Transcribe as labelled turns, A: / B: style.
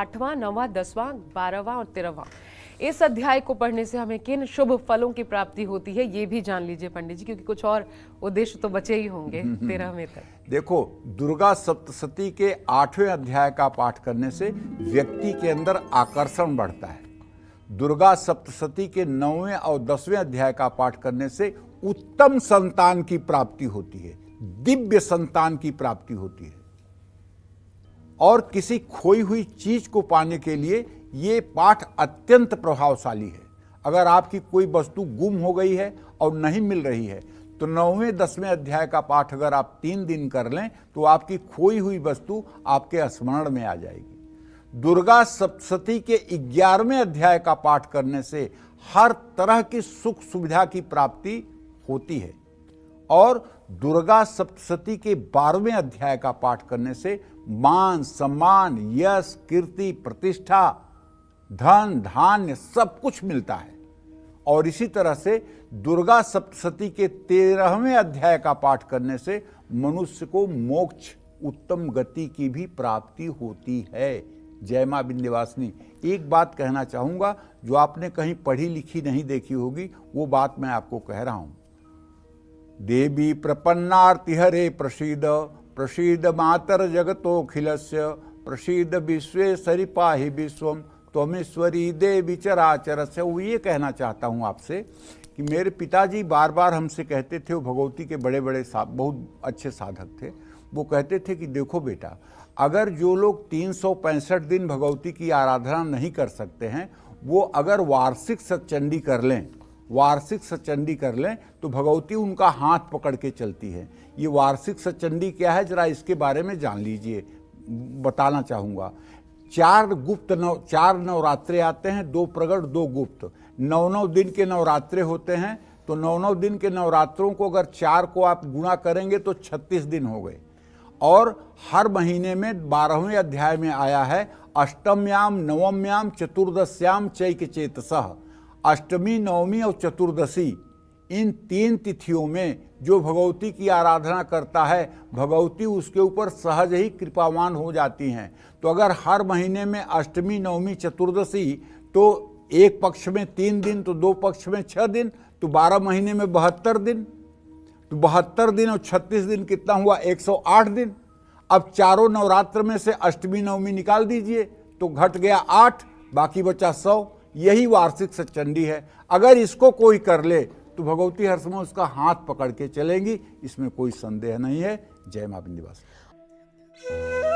A: 8वां, 9वां, 10वां, 12वां और 13वां इस अध्याय को पढ़ने से हमें किन शुभ फलों की प्राप्ति होती है ये भी जान लीजिए पंडित जी, क्योंकि कुछ और उद्देश्य तो बचे ही होंगे 13वें तक।
B: देखो, दुर्गा सप्तशती के 8वें अध्याय का पाठ करने से व्यक्ति के अंदर आकर्षण बढ़ता है। दुर्गा सप्तशती के 9वें और 10वें अध्याय का पाठ करने से उत्तम संतान की प्राप्ति होती है, दिव्य संतान की प्राप्ति होती है। और किसी खोई हुई चीज को पाने के लिए ये पाठ अत्यंत प्रभावशाली है। अगर आपकी कोई वस्तु गुम हो गई है और नहीं मिल रही है तो 9वें 10वें अध्याय का पाठ अगर आप 3 दिन कर लें तो आपकी खोई हुई वस्तु आपके स्मरण में आ जाएगी। दुर्गा सप्तशती के 11वें अध्याय का पाठ करने से हर तरह की सुख सुविधा की प्राप्ति होती है। और दुर्गा सप्तशती के 12वें अध्याय का पाठ करने से मान, सम्मान, यश, कीर्ति, प्रतिष्ठा, धन, धान्य सब कुछ मिलता है। और इसी तरह से दुर्गा सप्तशती के 13वें अध्याय का पाठ करने से मनुष्य को मोक्ष, उत्तम गति की भी प्राप्ति होती है। जय मां विंध्यवासिनी। एक बात कहना चाहूंगा जो आपने कहीं पढ़ी लिखी नहीं देखी होगी, वो बात मैं आपको कह रहा हूं। देवी प्रपन्नार्ति हरे प्रसीद, प्रसीद मातर जगतोखिलस्य, प्रसीद विश्वेश्वरी पाहि विश्वम, त्वमेश्वरी देवी चराचरस्य। वो ये कहना चाहता हूँ आपसे कि मेरे पिताजी बार बार हमसे कहते थे, वो भगवती के बड़े बड़े बहुत अच्छे साधक थे। वो कहते थे कि देखो बेटा, अगर जो लोग 365 दिन भगवती की आराधना नहीं कर सकते हैं, वो अगर वार्षिक सतचंडी कर लें, वार्षिक सतचंडी कर लें तो भगवती उनका हाथ पकड़ के चलती है। ये वार्षिक सतचंडी क्या है, जरा इसके बारे में जान लीजिए, बताना चाहूँगा। 4 नवरात्रे आते हैं, 2 प्रगट 2 गुप्त। 9 दिन के नवरात्रे होते हैं, तो 9 दिन के नवरात्रों को अगर 4 को आप गुणा करेंगे तो 36 दिन हो गए। और हर महीने में 12वें अध्याय में आया है अष्टम्याम, नवम्याम, चतुर्दश्याम चैक चेतसः। अष्टमी, नवमी और चतुर्दशी, इन 3 तिथियों में जो भगवती की आराधना करता है, भगवती उसके ऊपर सहज ही कृपावान हो जाती हैं। तो अगर हर महीने में अष्टमी, नवमी, चतुर्दशी, तो एक पक्ष में 3 दिन, तो 2 पक्ष में 6 दिन, तो 12 महीने में 72 दिन। तो 72 दिन और 36 दिन कितना हुआ? 108 दिन। अब चारों नवरात्र में से अष्टमी नवमी निकाल दीजिए तो घट गया 8, बाकी बचा 100। यही वार्षिक सतचंडी है। अगर इसको कोई कर ले तो भगवती हर समय उसका हाथ पकड़ के चलेंगी, इसमें कोई संदेह नहीं है। जय मां विंध्यवासिनी।